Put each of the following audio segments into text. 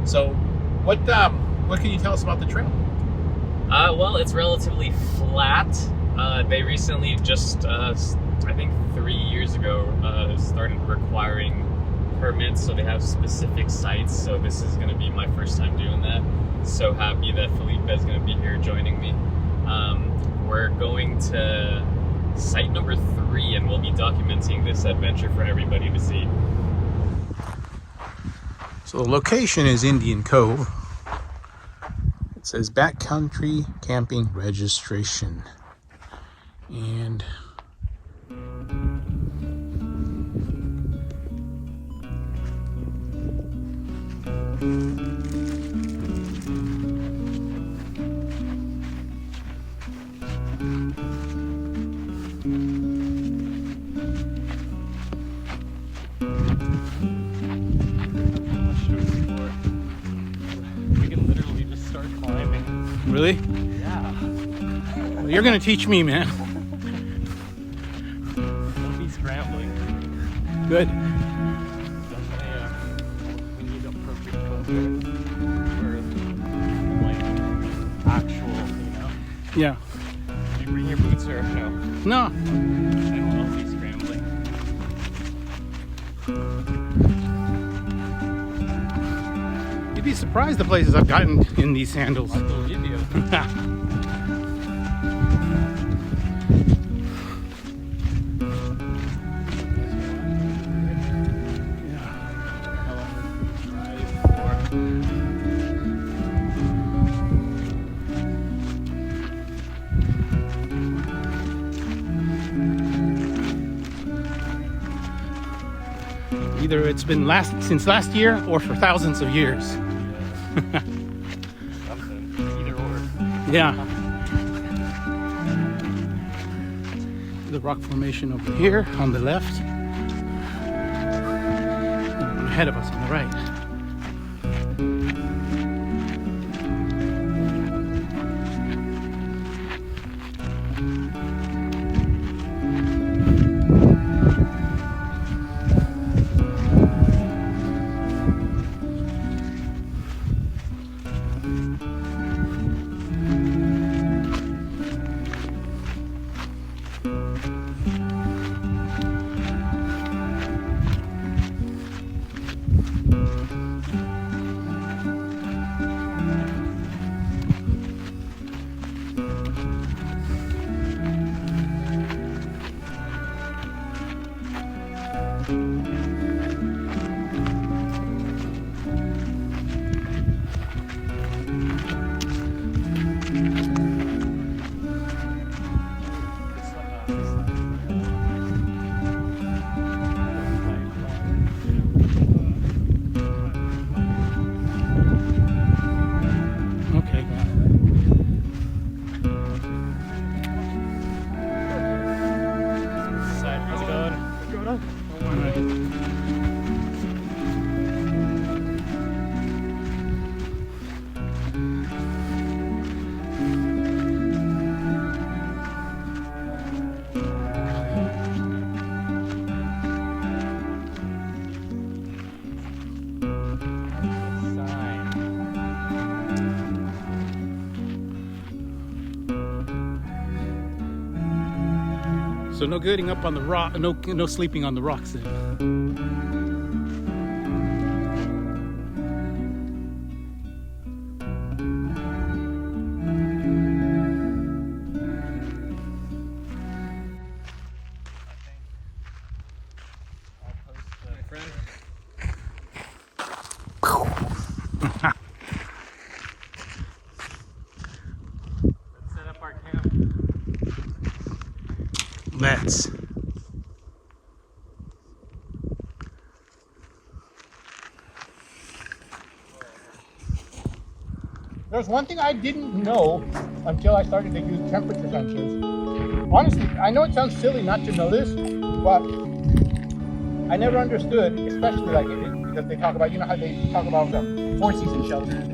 So, what can you tell us about the trail? Well, it's relatively flat. They recently just, I think 3 years ago, started requiring permits, so they have specific sites. So this is going to be my first time doing that. So happy that Felipe is going to be here joining me. We're going to site number 3, and we'll be documenting this adventure for everybody to see. So the location is Indian Cove. It says backcountry camping registration. And We can literally just start climbing. really? Yeah. Well, you're gonna teach me, man. Don't be scrambling. Good. We need appropriate equipment for like actual, Yeah. Do you bring your boots or no? No. Then we'll be scrambling. You'd be surprised the places I've gotten in these sandals. I believe you. Either it's been since last year or for thousands of years. Something. Either or. Yeah. The rock formation over here on the left. And ahead of us on the right. Okay. How's it going? So no getting up on the rock, no sleeping on the rocks then. Let's set up our camp. Let's. There's one thing I didn't know until I started to use temperature sensors. Honestly, I know it sounds silly not to know this, but I never understood, especially like because they talk about, you know how they talk about the 4-season shelters.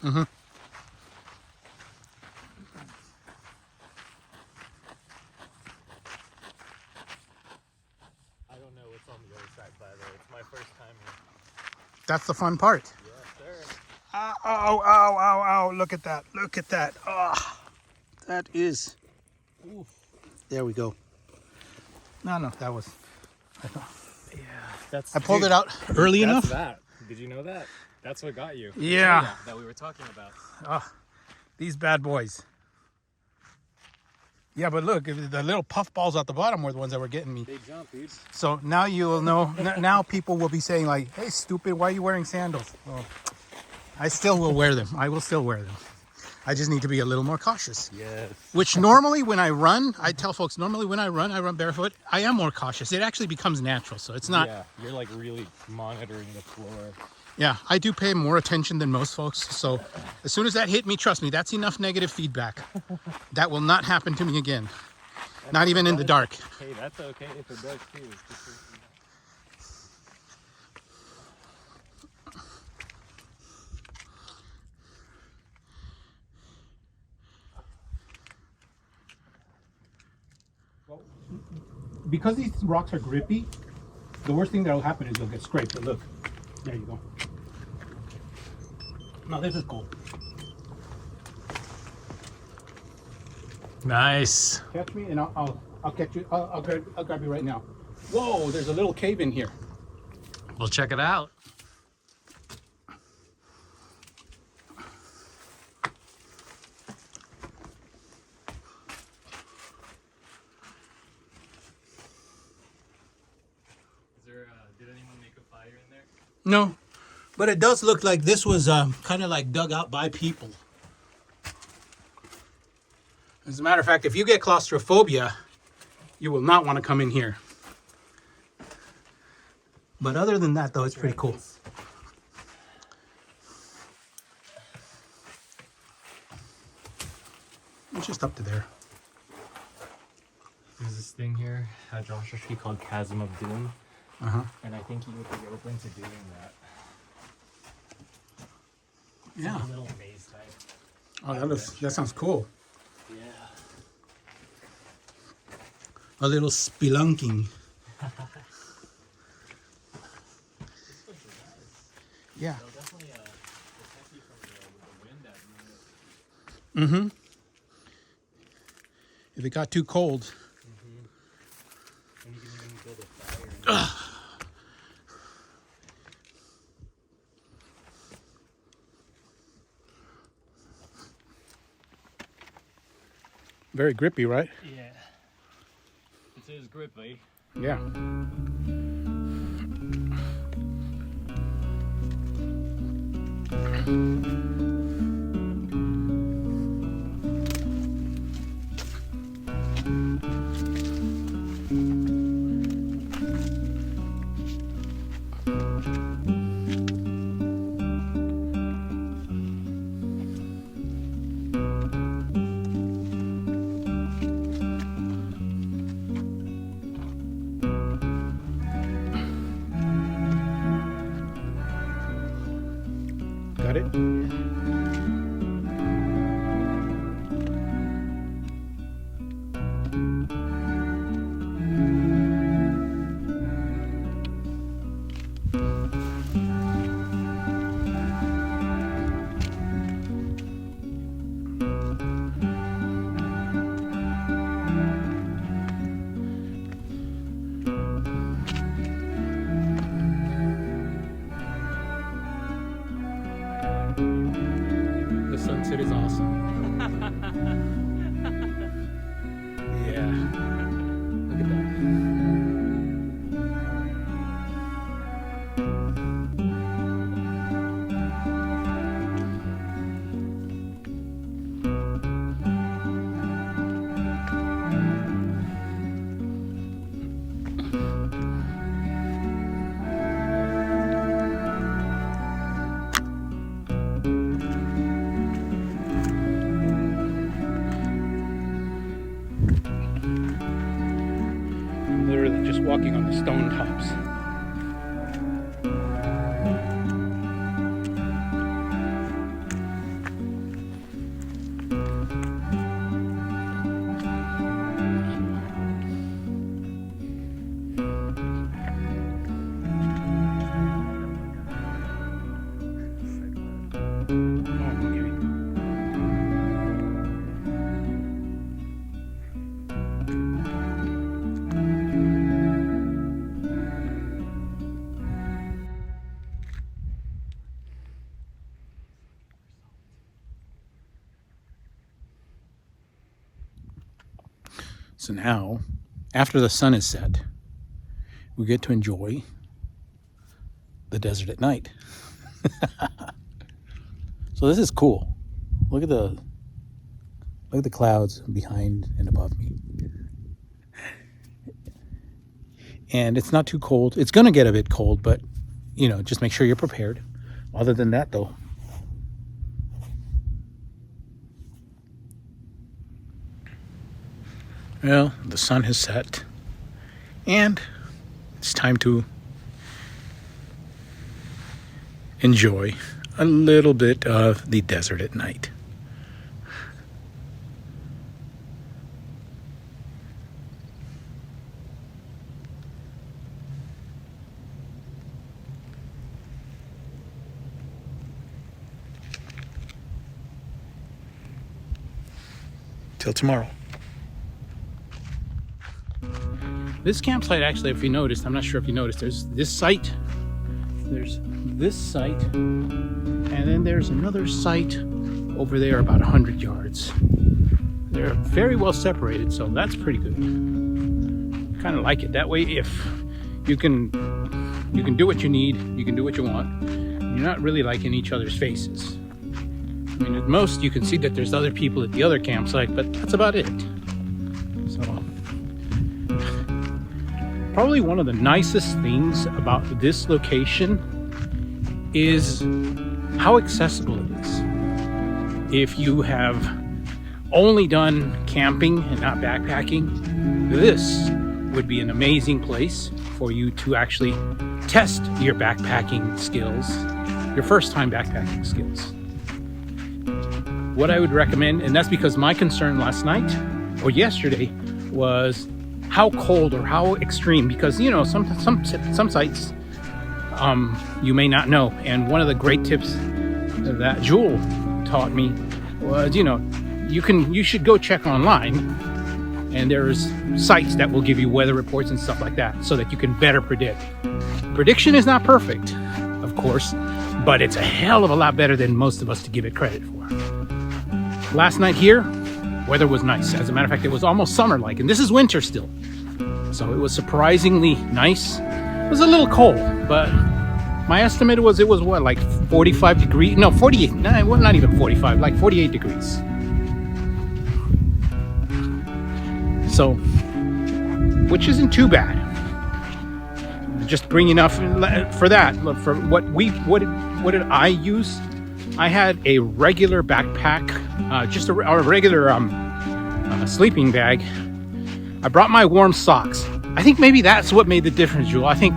Mm-hmm. I don't know what's on the other side, by the way. It's my first time here. That's the fun part. Yes, sir. Ow, ow, ow, ow, ow. Look at that. Look at that. Oh, that is. Oof. There we go. No, that was. Yeah, that's. I pulled it out early enough. That. Did you know that? That's what got you. Yeah. That we were talking about. Oh, these bad boys. Yeah, but look, the little puff balls at the bottom were the ones that were getting me. They jump, dude. So now you will know. Now people will be saying like, "Hey, stupid, why are you wearing sandals?" Well, I still will wear them. I will still wear them. I just need to be a little more cautious. Yes. Which normally when I run, I tell folks, normally when I run barefoot. I am more cautious. It actually becomes natural. So it's not. Yeah, you're like really monitoring the floor. Yeah, I do pay more attention than most folks. So as soon as that hit me, trust me, that's enough negative feedback. That will not happen to me again. Not even in the dark. Hey, that's okay if it does too. Because these rocks are grippy, the worst thing that will happen is they'll get scraped. But look, there you go. Now this is cool. Nice. Catch me, and I'll catch you. I'll grab you right now. Whoa! There's a little cave in here. We'll check it out. Did anyone make a fire in there? No, but it does look like this was kind of like dug out by people. As a matter of fact, if you get claustrophobia, you will not want to come in here. But other than that, though, it's pretty cool. It's just up to there. There's this thing here at Joshua Tree called Chasm of Doom. And I think you would be open to doing that. It's Yeah. like a little maze type. Oh, that sounds cool. Yeah. A little spelunking. Yeah. They'll definitely protect you from the wind at night. Mm-hmm. If it got too cold. And you can even build a fire. Very grippy, right? Yeah. It is grippy. Yeah. Got it? The sunset is awesome. Yeah. Look at that. Literally just walking on the stone tops. So now, after the sun is set, we get to enjoy the desert at night. So this is cool. Look at the clouds behind and above me. And it's not too cold. It's going to get a bit cold, but you know, just make sure you're prepared. Other than that though, well, the sun has set and it's time to enjoy a little bit of the desert at night. Till tomorrow. This campsite, actually, if you noticed, I'm not sure if you noticed, there's this site, and then there's another site over there about 100 yards. They're very well separated, so that's pretty good. Kind of like it that way. If you can do what you need, you can do what you want. You're not really like in each other's faces. I mean, at most you can see that there's other people at the other campsite, but that's about it. So, probably one of the nicest things about this location is how accessible it is. If you have only done camping and not backpacking, this would be an amazing place for you to actually test your backpacking skills, your first time backpacking skills. What I would recommend, and that's because my concern last night or yesterday was how cold or how extreme, because you know some sites you may not know. And one of the great tips that Jewel taught me was, you know, you should go check online, and there's sites that will give you weather reports and stuff like that so that you can better predict. Prediction is not perfect, of course, but it's a hell of a lot better than most of us to give it credit for. Last night here, weather was nice. As a matter of fact, it was almost summer-like, and this is winter still. So it was surprisingly nice. It was a little cold, but my estimate was it was what, like 45 degrees? No, 48. No, well, not even 45, like 48 degrees. So, which isn't too bad. Just bring enough for that. For what did I use? I had a regular backpack, just a regular sleeping bag. I brought my warm socks. I think maybe that's what made the difference, Jewel. I think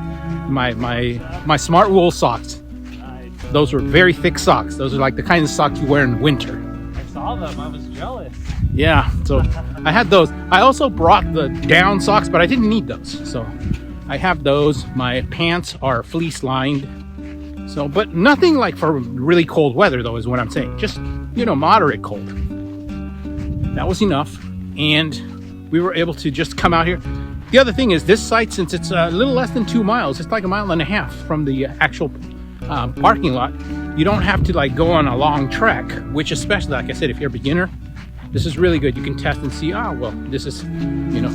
my smart wool socks. Those were very thick socks. Those are like the kind of socks you wear in winter. I saw them. I was jealous. Yeah, so I had those. I also brought the down socks, but I didn't need those. So I have those. My pants are fleece lined. So, but nothing like for really cold weather, though, is what I'm saying. Just, you know, moderate cold. That was enough. And we were able to just come out here. The other thing is this site, since it's a little less than 2 miles, it's like 1.5 miles from the actual parking lot. You don't have to like go on a long trek, which especially, like I said, if you're a beginner, this is really good. You can test and see, well, this is, you know,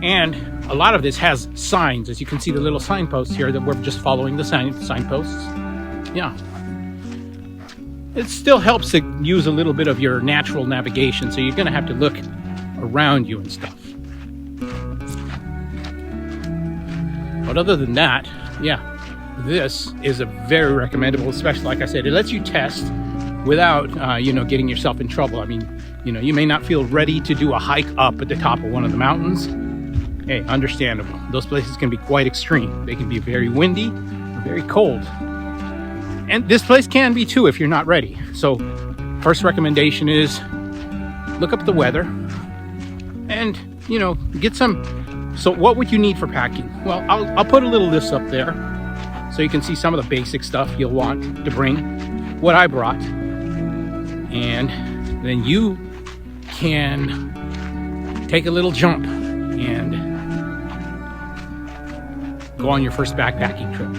and a lot of this has signs. As you can see, the little signposts here that we're just following the signposts. Yeah. It still helps to use a little bit of your natural navigation, so you're going to have to look around you and stuff. But other than that, yeah, this is a very recommendable, especially, like I said, it lets you test without, you know, getting yourself in trouble. I mean, you know, you may not feel ready to do a hike up at the top of one of the mountains. Hey, understandable. Those places can be quite extreme. They can be very windy, very cold. And this place can be too if you're not ready. So first recommendation is look up the weather and, you know, get some. So what would you need for packing? Well, I'll put a little list up there so you can see some of the basic stuff you'll want to bring, what I brought. And then you can take a little jump and go on your first backpacking trip.